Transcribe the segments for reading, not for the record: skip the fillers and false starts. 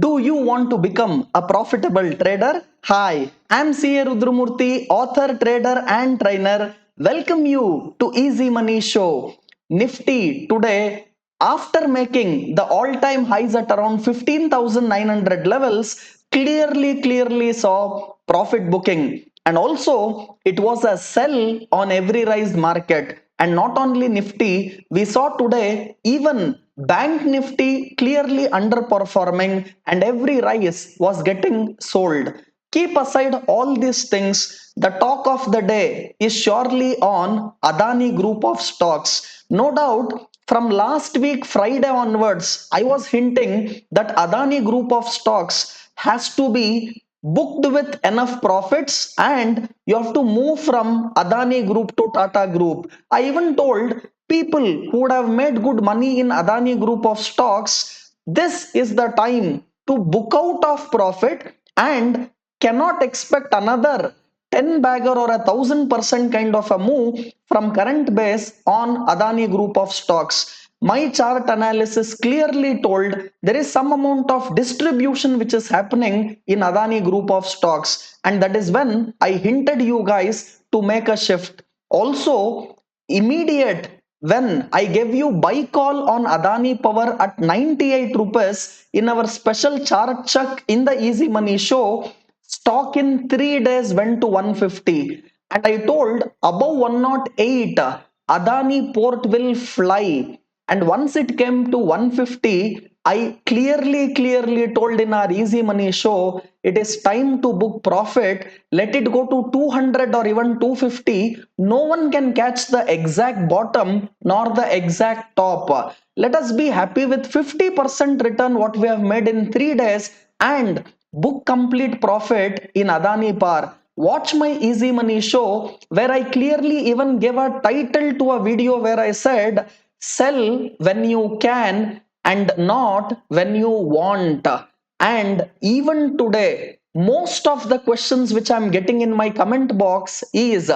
Do you want to become a profitable trader? Hi, I'm CA Rudramurthy, author, trader, and trainer. Welcome you to Easy Money Show. Nifty today, after making the all-time highs at around 15,900 levels, clearly saw profit booking. And also, it was a sell on every rise market. And not only Nifty, we saw today even Bank Nifty clearly underperforming and every rise was getting sold. Keep aside all these things. The talk of the day is surely on Adani Group of stocks. No doubt, from last week, Friday onwards, I was hinting that Adani Group of stocks has to be booked with enough profits and you have to move from Adani Group to Tata Group. I even told people who would have made good money in Adani Group of stocks, this is the time to book out of profit and cannot expect another 10 bagger or 1,000% kind of a move from current base on Adani Group of stocks. My chart analysis clearly told there is some amount of distribution which is happening in Adani Group of stocks, and that is when I hinted you guys to make a shift. Also, immediate when I gave you buy call on Adani Power at 98 rupees in our special chart check in the Easy Money show, stock in 3 days went to 150. And I told above 108, Adani port will fly. And once it came to 150, I clearly told in our Easy Money show, it is time to book profit. Let it go to 200 or even 250. No one can catch the exact bottom nor the exact top. Let us be happy with 50% return what we have made in 3 days and book complete profit in Adani Par. Watch my Easy Money show where I clearly even gave a title to a video where I said sell when you can and not when you want. And even today, most of the questions which I'm getting in my comment box is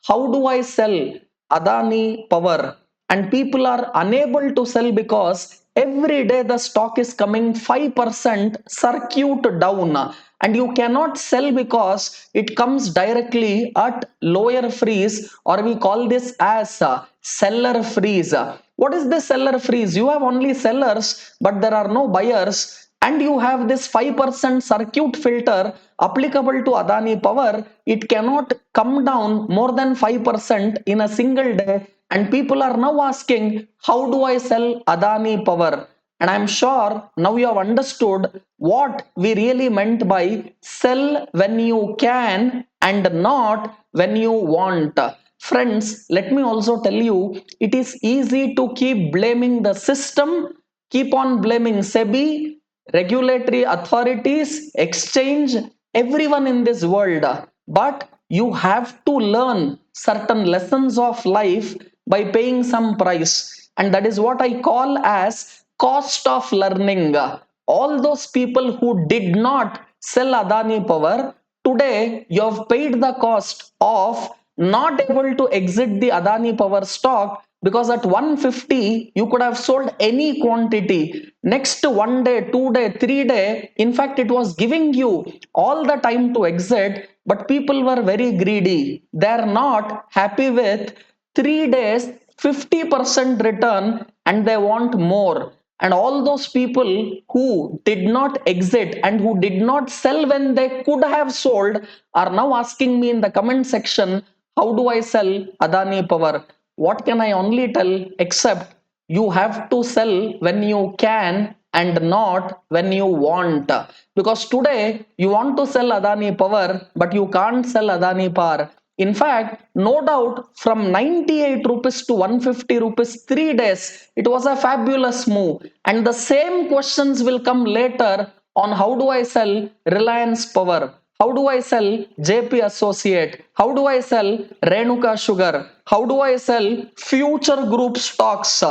how do I sell Adani Power? And people are unable to sell because every day the stock is coming 5% circuit down, and you cannot sell because it comes directly at lower freeze, or we call this as seller freeze. What is the seller freeze? You have only sellers but there are no buyers, and you have this 5% circuit filter applicable to Adani Power. It cannot come down more than 5% in a single day, and people are now asking how do I sell Adani Power? And I'm sure now you have understood what we really meant by sell when you can and not when you want. Friends, let me also tell you, it is easy to keep blaming the system, keep on blaming SEBI, regulatory authorities, exchange, everyone in this world. But you have to learn certain lessons of life by paying some price. And that is what I call as cost of learning. All those people who did not sell Adani Power, today you have paid the cost of not able to exit the Adani Power stock because at 150 you could have sold any quantity. Next 1 day, 2 day, 3 day, in fact it was giving you all the time to exit, but people were very greedy. They are not happy with 3 days 50% return and they want more. And all those people who did not exit and who did not sell when they could have sold are now asking me in the comment section, how do I sell Adani Power? What can I only tell except you have to sell when you can and not when you want. Because today you want to sell Adani Power, but you can't sell Adani Power. In fact, no doubt from 98 rupees to 150 rupees 3 days, it was a fabulous move. And the same questions will come later on how do I sell Reliance Power? How do I sell JP Associate? How do I sell Renuka Sugar? How do I sell future group stocks?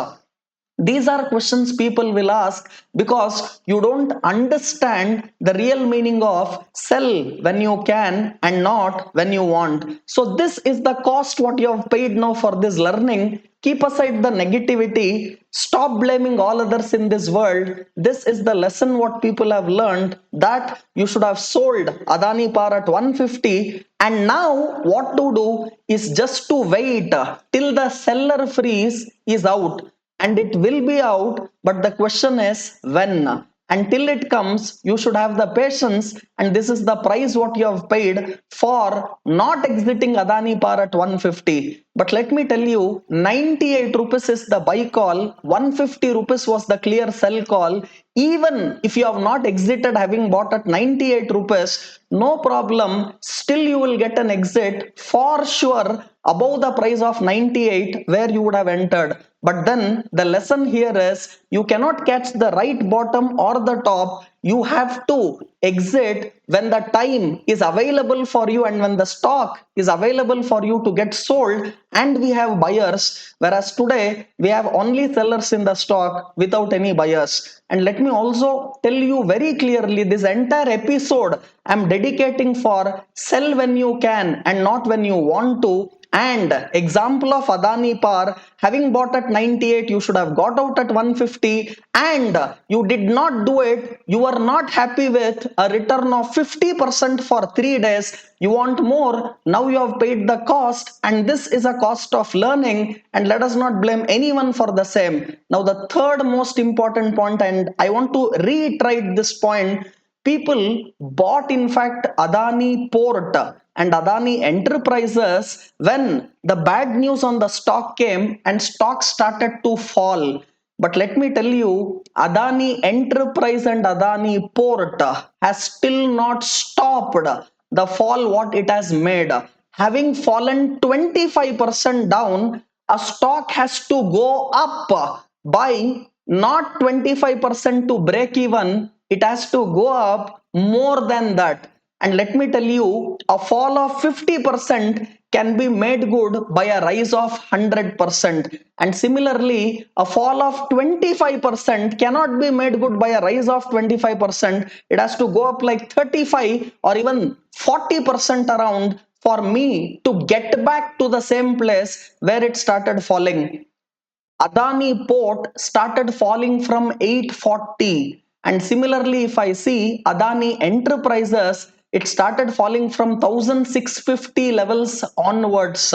These are questions people will ask because you don't understand the real meaning of sell when you can and not when you want. So this is the cost what you have paid now for this learning. Keep aside the negativity, stop blaming all others in this world. This is the lesson what people have learned, that you should have sold Adani Power at 150, and now what to do is just to wait till the seller freeze is out, and it will be out, but the question is when. Until it comes, you should have the patience, and this is the price what you have paid for not exiting Adani Power at 150. But let me tell you, 98 rupees is the buy call, 150 rupees was the clear sell call. Even if you have not exited having bought at 98 rupees, no problem, still you will get an exit for sure above the price of 98 where you would have entered. But then the lesson here is, you cannot catch the right bottom or the top. You have to exit when the time is available for you and when the stock is available for you to get sold, and we have buyers, whereas today we have only sellers in the stock without any buyers. And let me also tell you very clearly, this entire episode I'm dedicating for sell when you can and not when you want to. And example of Adani Power, having bought at 98, you should have got out at 150, and you did not do it. You are not happy with a return of 50% for 3 days. You want more. Now you have paid the cost, and this is a cost of learning, and let us not blame anyone for the same. Now the third most important point, and I want to reiterate this point, people bought in fact Adani Port and Adani Enterprises when the bad news on the stock came and stock started to fall. But let me tell you, Adani Enterprise and Adani Port has still not stopped the fall what it has made. Having fallen 25% down, a stock has to go up by not 25% to break even, it has to go up more than that. And let me tell you, a fall of 50% can be made good by a rise of 100%. And similarly, a fall of 25% cannot be made good by a rise of 25%. It has to go up like 35 or even 40% around for me to get back to the same place where it started falling. Adani Port started falling from 840, and similarly if I see Adani Enterprises, it started falling from 1650 levels onwards,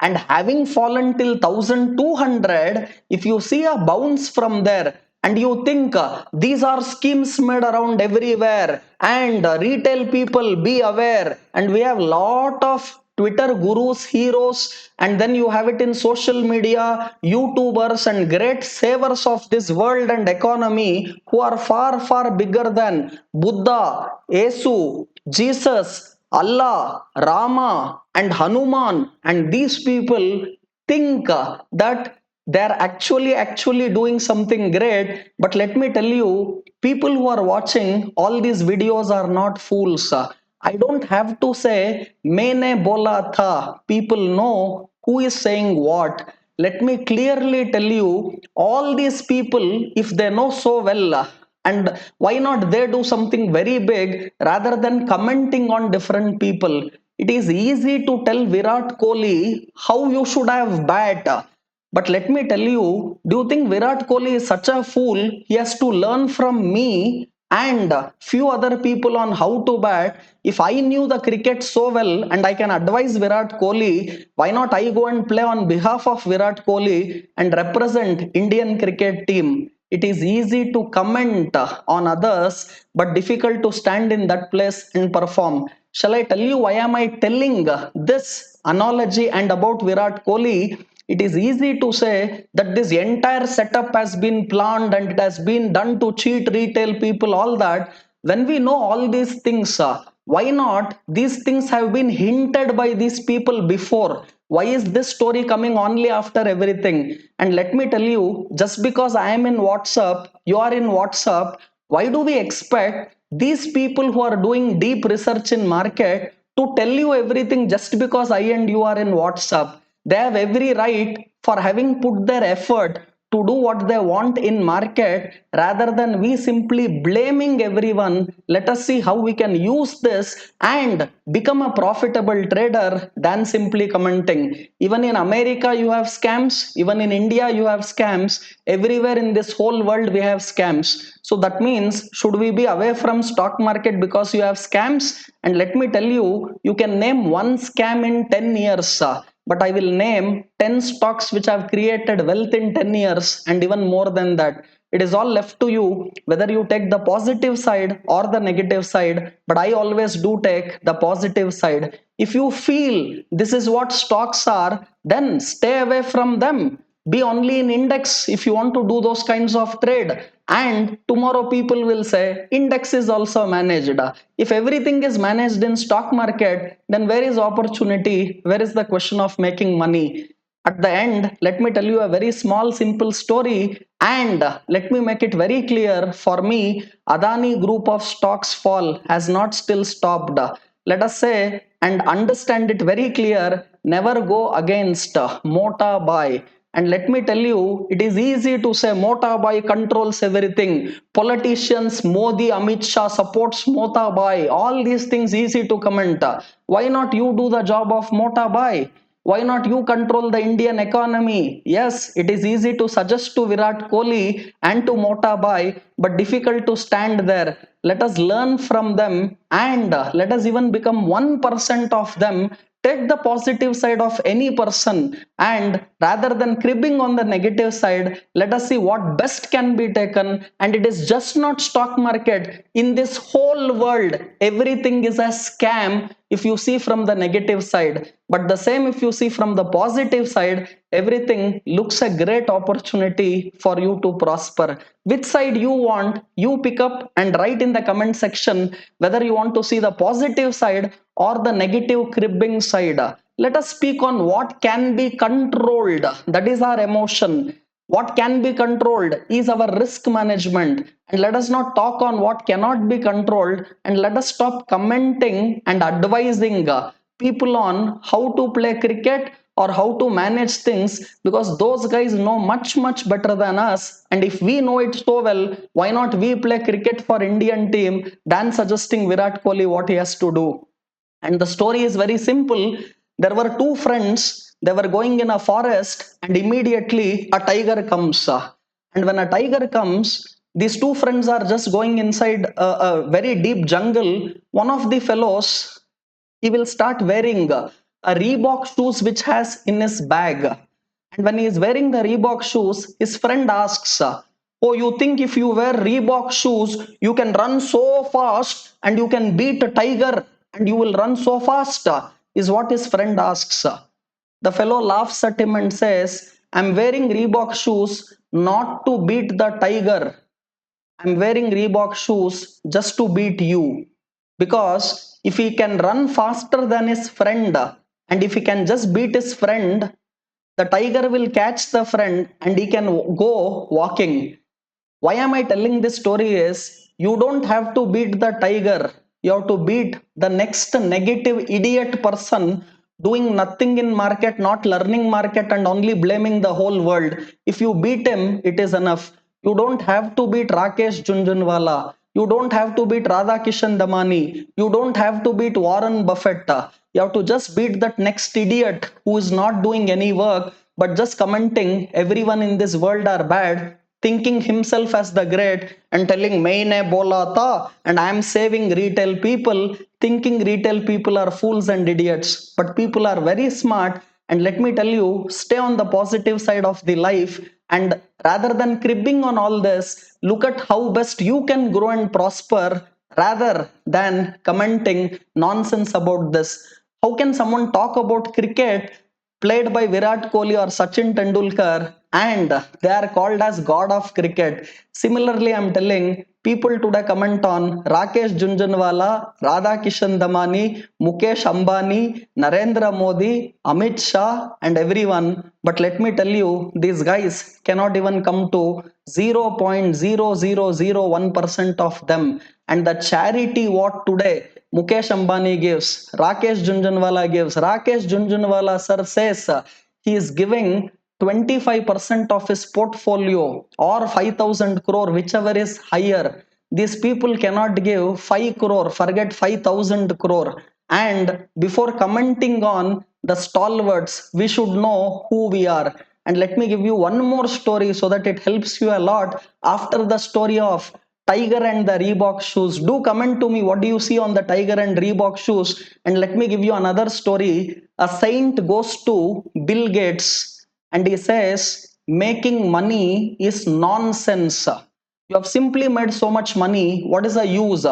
and having fallen till 1200, if you see a bounce from there and you think these are schemes made around everywhere, and retail people be aware, and we have lot of Twitter gurus, heroes, and then you have it in social media, YouTubers, and great savers of this world and economy who are far, far bigger than Buddha, Yesu, Jesus, Allah, Rama, and Hanuman. And these people think that they're actually doing something great. But let me tell you, people who are watching all these videos are not fools. I don't have to say, Maine bola tha. People know who is saying what. Let me clearly tell you, all these people, if they know so well, and why not they do something very big rather than commenting on different people. It is easy to tell Virat Kohli how you should have bat. But let me tell you, do you think Virat Kohli is such a fool? He has to learn from me and few other people on how to bat. If I knew the cricket so well and I can advise Virat Kohli, why not I go and play on behalf of Virat Kohli and represent Indian cricket team? It is easy to comment on others, but difficult to stand in that place and perform. Shall I tell you why am I telling this analogy and about Virat Kohli? It is easy to say that this entire setup has been planned and it has been done to cheat retail people, all that. When we know all these things, why not these things have been hinted by these people before? Why is this story coming only after everything? And let me tell you, just because I am in WhatsApp, you are in WhatsApp, why do we expect these people who are doing deep research in market to tell you everything just because I and you are in WhatsApp? They have every right for having put their effort to do what they want in market, rather than we simply blaming everyone. Let us see how we can use this and become a profitable trader than simply commenting. Even in America you have scams, even in India you have scams, everywhere in this whole world we have scams. So that means, should we be away from stock market because you have scams? And let me tell you, you can name one scam in 10 years, but I will name 10 stocks which have created wealth in 10 years and even more than that. It is all left to you whether you take the positive side or the negative side, but I always do take the positive side. If you feel this is what stocks are, then stay away from them. Be only in index if you want to do those kinds of trade. And tomorrow people will say index is also managed. If everything is managed in stock market, then where is opportunity, where is the question of making money? At the end, let me tell you a very small simple story, and let me make it very clear. For me, Adani group of stocks fall has not still stopped. Let us say and understand it very clear: never go against Mota buy. And let me tell you, it is easy to say Mota buy controls everything. Politicians, Modi, Amit Shah supports Mota buy, all these things easy to comment. Why not you do the job of Mota buy? Why not you control the Indian economy? Yes, it is easy to suggest to Virat Kohli and to Mota Bhai, but difficult to stand there. Let us learn from them, and let us even become 1% of them. Take the positive side of any person, and rather than cribbing on the negative side, let us see what best can be taken. And it is just not stock market. In this whole world, everything is a scam if you see from the negative side, but the same if you see from the positive side, everything looks a great opportunity for you to prosper. Which side you want, you pick up and write in the comment section whether you want to see the positive side or the negative cribbing side. Let us speak on what can be controlled, that is our emotion. What can be controlled is our risk management, and let us not talk on what cannot be controlled. And let us stop commenting and advising people on how to play cricket or how to manage things, because those guys know much better than us. And if we know it so well, why not we play cricket for Indian team than suggesting Virat Kohli what he has to do? And the story is very simple. There were two friends, they were going in a forest, and immediately a tiger comes. And when a tiger comes, these two friends are just going inside a very deep jungle. One of the fellows, he will start wearing a Reebok shoes which has in his bag. And when he is wearing the Reebok shoes, his friend asks, "Oh, you think if you wear Reebok shoes, you can run so fast and you can beat a tiger and you will run so fast?" Is what his friend asks. The fellow laughs at him and says, "I'm wearing Reebok shoes not to beat the tiger. I'm wearing Reebok shoes just to beat you. Because if he can run faster than his friend, and if he can just beat his friend, the tiger will catch the friend and he can go walking." Why am I telling this story is, you don't have to beat the tiger. You have to beat the next negative idiot person doing nothing in market, not learning market, and only blaming the whole world. If you beat him, it is enough. You don't have to beat Rakesh Junjunwala. You don't have to beat Radhakishan Damani. You don't have to beat Warren Buffett. You have to just beat that next idiot who is not doing any work but just commenting everyone in this world are bad, thinking himself as the great and telling maine bola tha and I am saving retail people, thinking retail people are fools and idiots. But people are very smart, and let me tell you, stay on the positive side of the life. And rather than cribbing on all this, look at how best you can grow and prosper rather than commenting nonsense about this. How can someone talk about cricket played by Virat Kohli or Sachin Tendulkar, and they are called as god of cricket? Similarly, I'm telling people today comment on Rakesh Junjunwala, Radha Kishan Damani, Mukesh Ambani, Narendra Modi, Amit Shah, and everyone. But let me tell you, these guys cannot even come to 0.0001% of them. And the charity what today Mukesh Ambani gives, Rakesh Junjunwala gives. Rakesh Junjunwala sir says he is giving 25% of his portfolio or 5,000 crore, whichever is higher. These people cannot give 5 crore, forget 5,000 crore. And before commenting on the stalwarts, we should know who we are. And let me give you one more story so that it helps you a lot. After the story of Tiger and the Reebok shoes, do comment to me what do you see on the Tiger and Reebok shoes. And let me give you another story. A saint goes to Bill Gates and he says, making money is nonsense. You have simply made so much money. What is the use?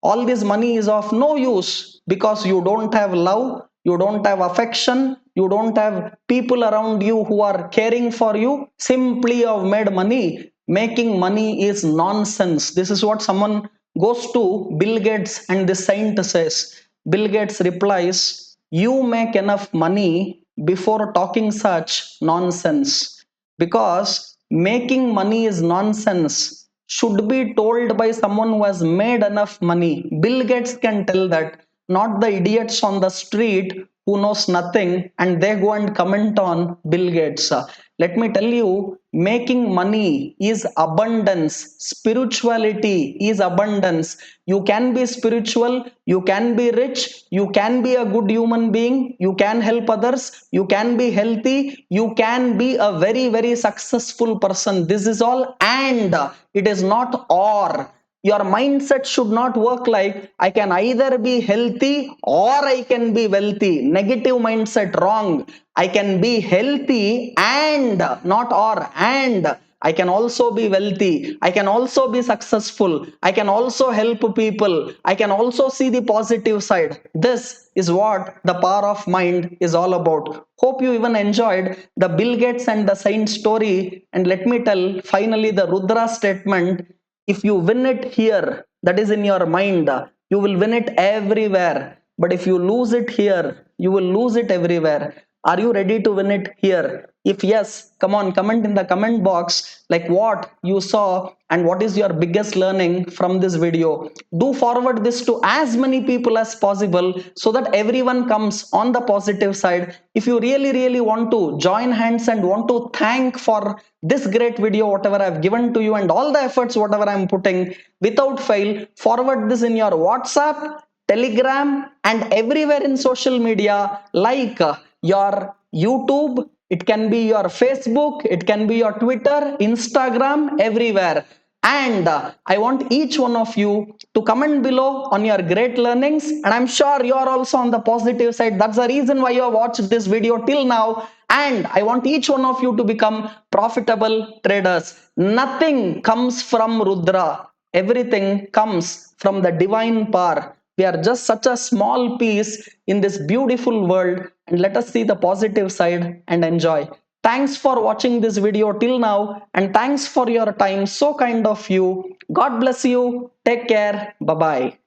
All this money is of no use because you don't have love, you don't have affection, you don't have people around you who are caring for you. Simply you have made money. Making money is nonsense. This is what someone goes to Bill Gates and the saint says. Bill Gates replies, you make enough money before talking such nonsense, because making money is nonsense should be told by someone who has made enough money. Bill Gates can tell that, not the idiots on the street who knows nothing and they go and comment on Bill Gates. Let me tell you, making money is abundance. Spirituality is abundance. You can be spiritual, you can be rich, you can be a good human being, you can help others, you can be healthy, you can be a very, very successful person. This is all, and it is not or. Your mindset should not work like I can either be healthy or I can be wealthy. Negative mindset, wrong. I can be healthy and not or, and I can also be wealthy. I can also be successful. I can also help people. I can also see the positive side. This is what the power of mind is all about. Hope you even enjoyed the Bill Gates and the saint story. And let me tell finally the Rudra statement. If you win it here, that is in your mind, you will win it everywhere. But if you lose it here, you will lose it everywhere. Are you ready to win it here? If yes, come on, comment in the comment box like what you saw and what is your biggest learning from this video. Do forward this to as many people as possible so that everyone comes on the positive side. If you really, really want to join hands and want to thank for this great video, whatever I've given to you and all the efforts, whatever I'm putting, without fail, forward this in your WhatsApp, Telegram, and everywhere in social media like your YouTube, it can be your Facebook, it can be your Twitter, Instagram, everywhere. And I want each one of you to comment below on your great learnings. And I'm sure you are also on the positive side. That's the reason why you have watched this video till now. And I want each one of you to become profitable traders. Nothing comes from Rudra. Everything comes from the divine power. We are just such a small piece in this beautiful world, and let us see the positive side and enjoy. Thanks for watching this video till now, and thanks for your time. So kind of you. God bless you. Take care. Bye bye.